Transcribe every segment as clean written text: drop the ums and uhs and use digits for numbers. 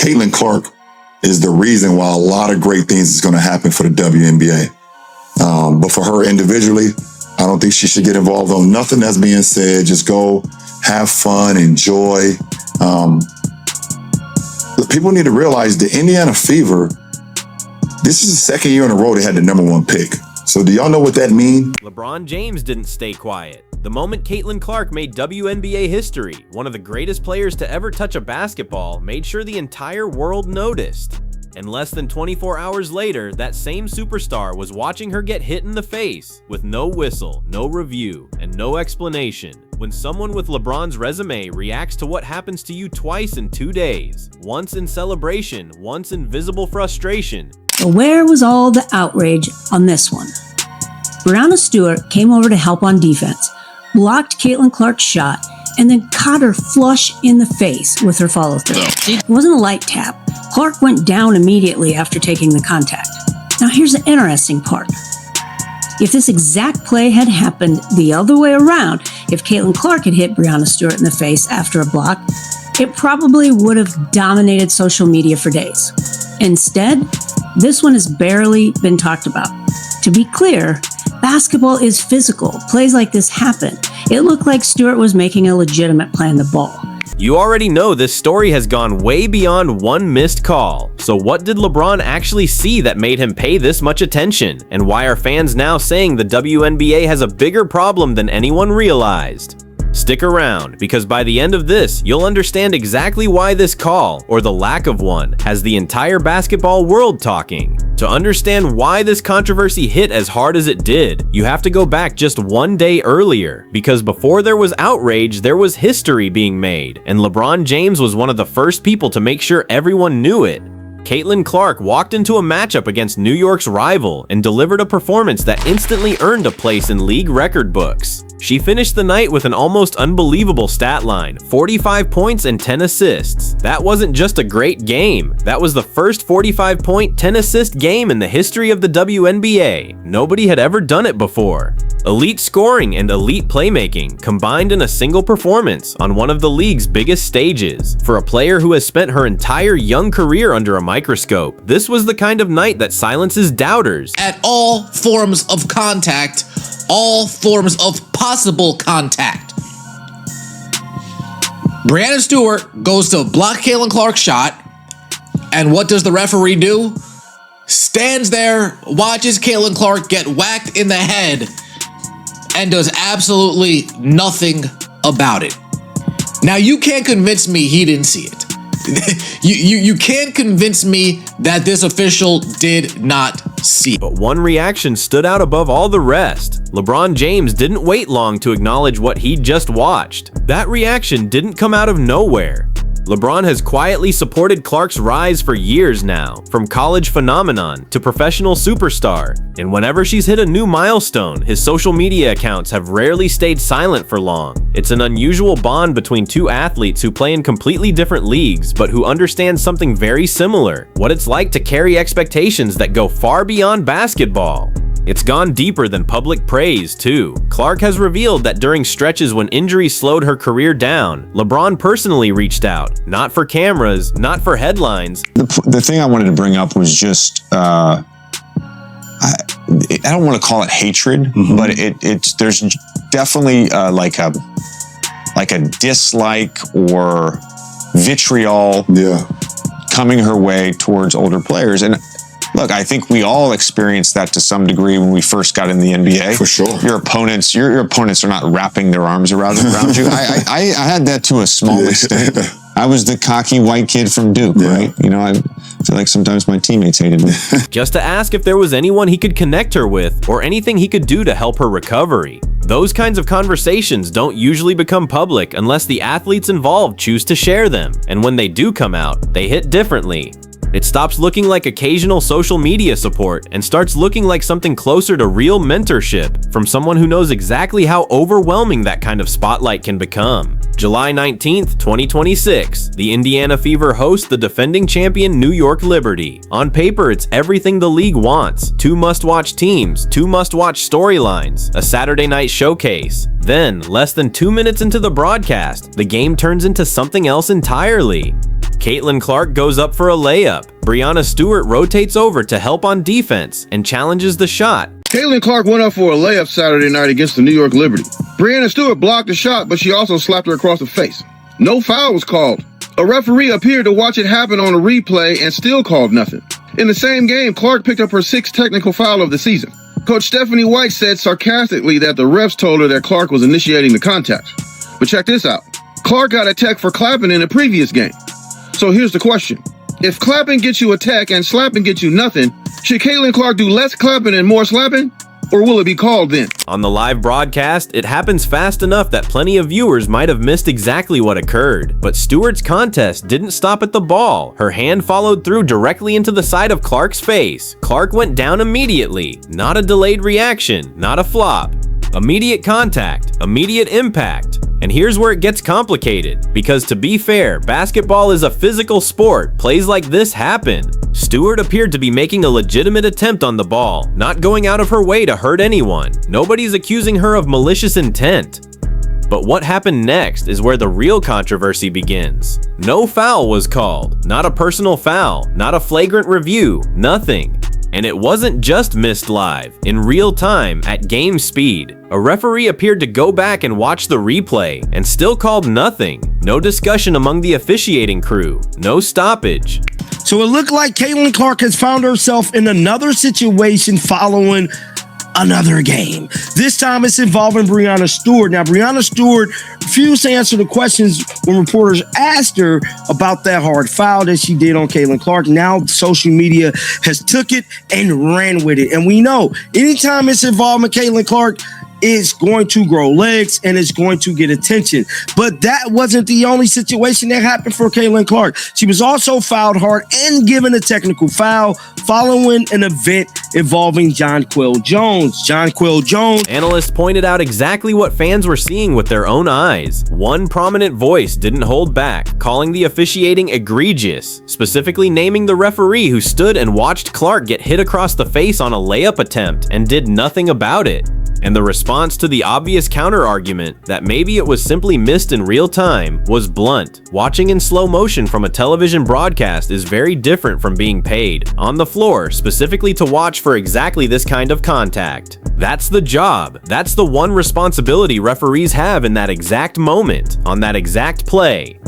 Caitlin Clark is the reason why a lot of great things is going to happen for the WNBA. But for her individually, I don't think she should get involved on nothing that's being said. Just go have fun, enjoy. People need to realize the Indiana Fever, this is the second year in a row they had the #1 pick. So do y'all know what that means? LeBron James didn't stay quiet. The moment Caitlin Clark made WNBA history, one of the greatest players to ever touch a basketball made sure the entire world noticed. And less than 24 hours later, that same superstar was watching her get hit in the face with no whistle, no review, and no explanation. When someone with LeBron's resume reacts to what happens to you twice in 2 days, once in celebration, once in visible frustration. But where was all the outrage on this one? Breanna Stewart came over to help on defense, blocked Caitlin Clark's shot, and then caught her flush in the face with her follow-through. It wasn't a light tap. Clark went down immediately after taking the contact. Now here's the interesting part. If this exact play had happened the other way around, if Caitlin Clark had hit Breanna Stewart in the face after a block, it probably would have dominated social media for days. Instead, this one has barely been talked about. To be clear, basketball is physical. Plays like this happen. It looked like Stewart was making a legitimate play on the ball. You already know this story has gone way beyond one missed call. So what did LeBron actually see that made him pay this much attention? And why are fans now saying the WNBA has a bigger problem than anyone realized? Stick around, because by the end of this, you'll understand exactly why this call, or the lack of one, has the entire basketball world talking. To understand why this controversy hit as hard as it did, you have to go back just one day earlier, because before there was outrage, there was history being made, and LeBron James was one of the first people to make sure everyone knew it. Caitlin Clark walked into a matchup against New York's rival and delivered a performance that instantly earned a place in league record books. She finished the night with an almost unbelievable stat line, 45 points and 10 assists. That wasn't just a great game, that was the first 45-point, 10-assist game in the history of the WNBA. Nobody had ever done it before. Elite scoring and elite playmaking combined in a single performance on one of the league's biggest stages. For a player who has spent her entire young career under a microscope, this was the kind of night that silences doubters. At all forms of contact, all forms of possible contact. Breanna Stewart goes to block Caitlin Clark's shot, and what does the referee do? Stands there, watches Caitlin Clark get whacked in the head, and does absolutely nothing about it. Now, you can't convince me he didn't see it. You can't convince me that this official did not see it. But one reaction stood out above all the rest. LeBron James didn't wait long to acknowledge what he'd just watched. That reaction didn't come out of nowhere. LeBron has quietly supported Clark's rise for years now, from college phenomenon to professional superstar. And whenever she's hit a new milestone, his social media accounts have rarely stayed silent for long. It's an unusual bond between two athletes who play in completely different leagues, but who understand something very similar: what it's like to carry expectations that go far beyond basketball. It's gone deeper than public praise, too. Clark has revealed that during stretches when injuries slowed her career down, LeBron personally reached out, not for cameras, not for headlines. The thing I wanted to bring up was just, I don't want to call it hatred, but there's definitely like a dislike or vitriol coming her way towards older players. And look, I think we all experienced that to some degree when we first got in the NBA. For sure. Your opponents are not wrapping their arms around you. I had that to a small extent. I was the cocky white kid from Duke, right? You know, I feel like sometimes my teammates hated me. Just to ask if there was anyone he could connect her with or anything he could do to help her recovery. Those kinds of conversations don't usually become public unless the athletes involved choose to share them. And when they do come out, they hit differently. It stops looking like occasional social media support and starts looking like something closer to real mentorship from someone who knows exactly how overwhelming that kind of spotlight can become. July 19th, 2026, the Indiana Fever host the defending champion New York Liberty. On paper, it's everything the league wants: 2 must-watch teams, 2 must-watch storylines, a Saturday night showcase. Then, less than 2 minutes into the broadcast, the game turns into something else entirely. Caitlin Clark goes up for a layup. Breanna Stewart rotates over to help on defense and challenges the shot. Caitlin Clark went up for a layup Saturday night against the New York Liberty. Breanna Stewart blocked the shot, but she also slapped her across the face. No foul was called. A referee appeared to watch it happen on a replay and still called nothing. In the same game, Clark picked up her 6th technical foul of the season. Coach Stephanie White said sarcastically that the refs told her that Clark was initiating the contact. But check this out. Clark got a tech for clapping in a previous game. So here's the question. If clapping gets you a tech and slapping gets you nothing, should Caitlin Clark do less clapping and more slapping? Or will it be called then? On the live broadcast, it happens fast enough that plenty of viewers might have missed exactly what occurred. But Stewart's contest didn't stop at the ball. Her hand followed through directly into the side of Clark's face. Clark went down immediately. Not a delayed reaction, not a flop. Immediate contact, immediate impact. And here's where it gets complicated, because to be fair, basketball is a physical sport. Plays like this happen. Stewart appeared to be making a legitimate attempt on the ball, not going out of her way to hurt anyone. Nobody's accusing her of malicious intent. But what happened next is where the real controversy begins. No foul was called, not a personal foul, not a flagrant review, nothing. And it wasn't just missed live, in real time, at game speed. A referee appeared to go back and watch the replay, and still called nothing. No discussion among the officiating crew, no stoppage. So it looked like Caitlin Clark has found herself in another situation following another game. This time it's involving Breanna Stewart. Now, Breanna Stewart refused to answer the questions when reporters asked her about that hard foul that she did on Caitlin Clark. Now social media has took it and ran with it. And we know anytime it's involving Caitlin Clark, it's going to grow legs and it's going to get attention. But that wasn't the only situation that happened for Caitlin Clark. She was also fouled hard and given a technical foul following an event involving Jonquel Jones. Jonquel Jones. Analysts pointed out exactly what fans were seeing with their own eyes. One prominent voice didn't hold back, calling the officiating egregious, specifically naming the referee who stood and watched Clark get hit across the face on a layup attempt and did nothing about it. And the response to the obvious counter-argument that maybe it was simply missed in real time was blunt. Watching in slow motion from a television broadcast is very different from being paid on the floor specifically to watch for exactly this kind of contact. That's the job. That's the one responsibility referees have in that exact moment, on that exact play.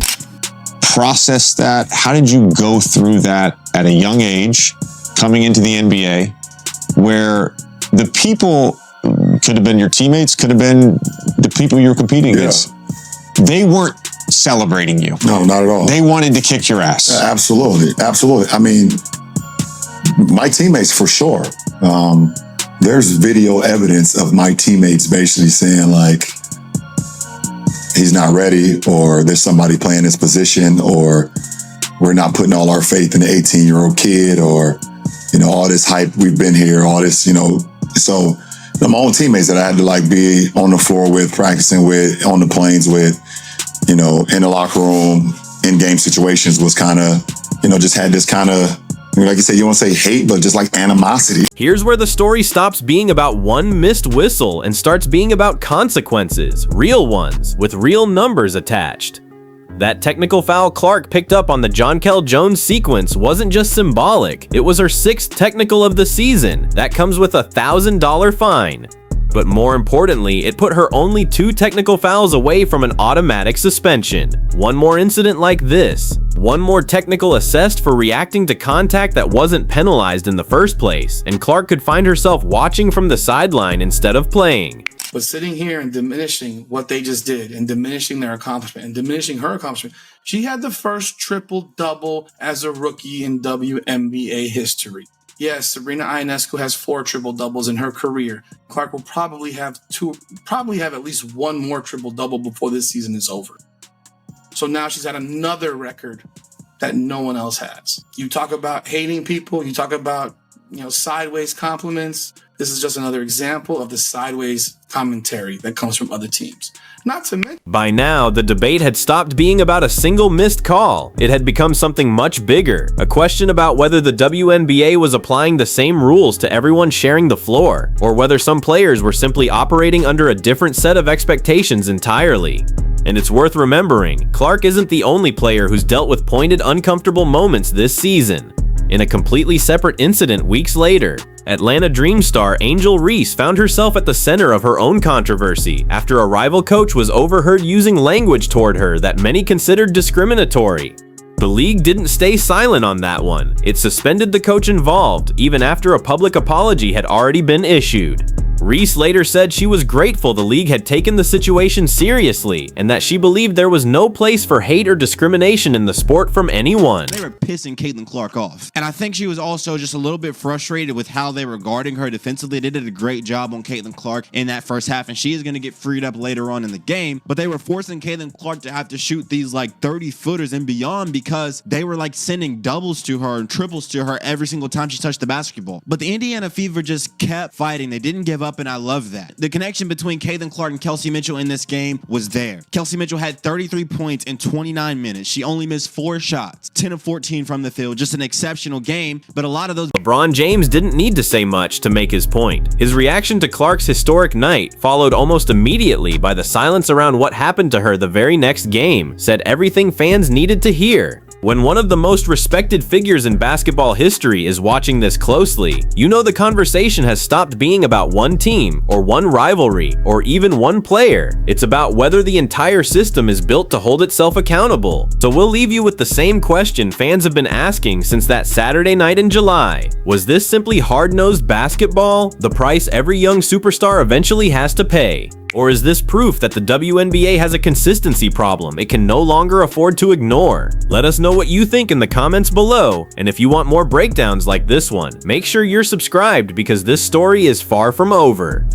Process that. How did you go through that at a young age, coming into the NBA, where the people could have been your teammates, could have been the people you were competing against. They weren't celebrating you. No, not at all. They wanted to kick your ass. Absolutely. Absolutely. I mean, my teammates for sure. There's video evidence of my teammates basically saying like, he's not ready, or there's somebody playing his position, or we're not putting all our faith in the 18-year-old kid, or, you know, all this hype, we've been here, all this, you know. So my own teammates that I had to like be on the floor with, practicing with, on the planes with, you know, in the locker room, in game situations was kind of, you know, just had this kind of, like you said, you want to say hate, but just like animosity. Here's where the story stops being about one missed whistle and starts being about consequences, real ones, with real numbers attached. That technical foul Clark picked up on the Jonquel Jones sequence wasn't just symbolic, it was her 6th technical of the season. That comes with a $1,000 fine. But more importantly, it put her only 2 technical fouls away from an automatic suspension. One more incident like this, one more technical assessed for reacting to contact that wasn't penalized in the first place, and Clark could find herself watching from the sideline instead of playing. But sitting here and diminishing what they just did and diminishing their accomplishment and diminishing her accomplishment, she had the first triple-double as a rookie in WNBA history. Yes, Sabrina Ionescu has 4 triple-doubles in her career. Clark will probably have at least 1 more triple-double before this season is over. So now she's at another record that no one else has. You talk about hating people, you talk about, you know, sideways compliments. This is just another example of the sideways commentary that comes from other teams. Not to mention, by now, the debate had stopped being about a single missed call. It had become something much bigger, a question about whether the WNBA was applying the same rules to everyone sharing the floor, or whether some players were simply operating under a different set of expectations entirely. And it's worth remembering, Clark isn't the only player who's dealt with pointed, uncomfortable moments this season. In a completely separate incident weeks later, Atlanta Dream star Angel Reese found herself at the center of her own controversy after a rival coach was overheard using language toward her that many considered discriminatory. The league didn't stay silent on that one. It suspended the coach involved, even after a public apology had already been issued. Reese later said she was grateful the league had taken the situation seriously and that she believed there was no place for hate or discrimination in the sport from anyone. They were pissing Caitlin Clark off. And I think she was also just a little bit frustrated with how they were guarding her defensively. They did a great job on Caitlin Clark in that first half, and she is going to get freed up later on in the game. But they were forcing Caitlin Clark to have to shoot these like 30-footers and beyond because they were like sending doubles to her and triples to her every single time she touched the basketball. But the Indiana Fever just kept fighting. They didn't give up, and I love that. The connection between Caitlin Clark and Kelsey Mitchell in this game was there. Kelsey Mitchell had 33 points in 29 minutes. She only missed 4 shots, 10 of 14 from the field. Just an exceptional game, but a lot of those... LeBron James didn't need to say much to make his point. His reaction to Clark's historic night, followed almost immediately by the silence around what happened to her the very next game, said everything fans needed to hear. When one of the most respected figures in basketball history is watching this closely, you know the conversation has stopped being about one team, or one rivalry, or even one player. It's about whether the entire system is built to hold itself accountable. So we'll leave you with the same question fans have been asking since that Saturday night in July. Was this simply hard-nosed basketball, the price every young superstar eventually has to pay? Or is this proof that the WNBA has a consistency problem it can no longer afford to ignore? Let us know what you think in the comments below, and if you want more breakdowns like this one, make sure you're subscribed because this story is far from over.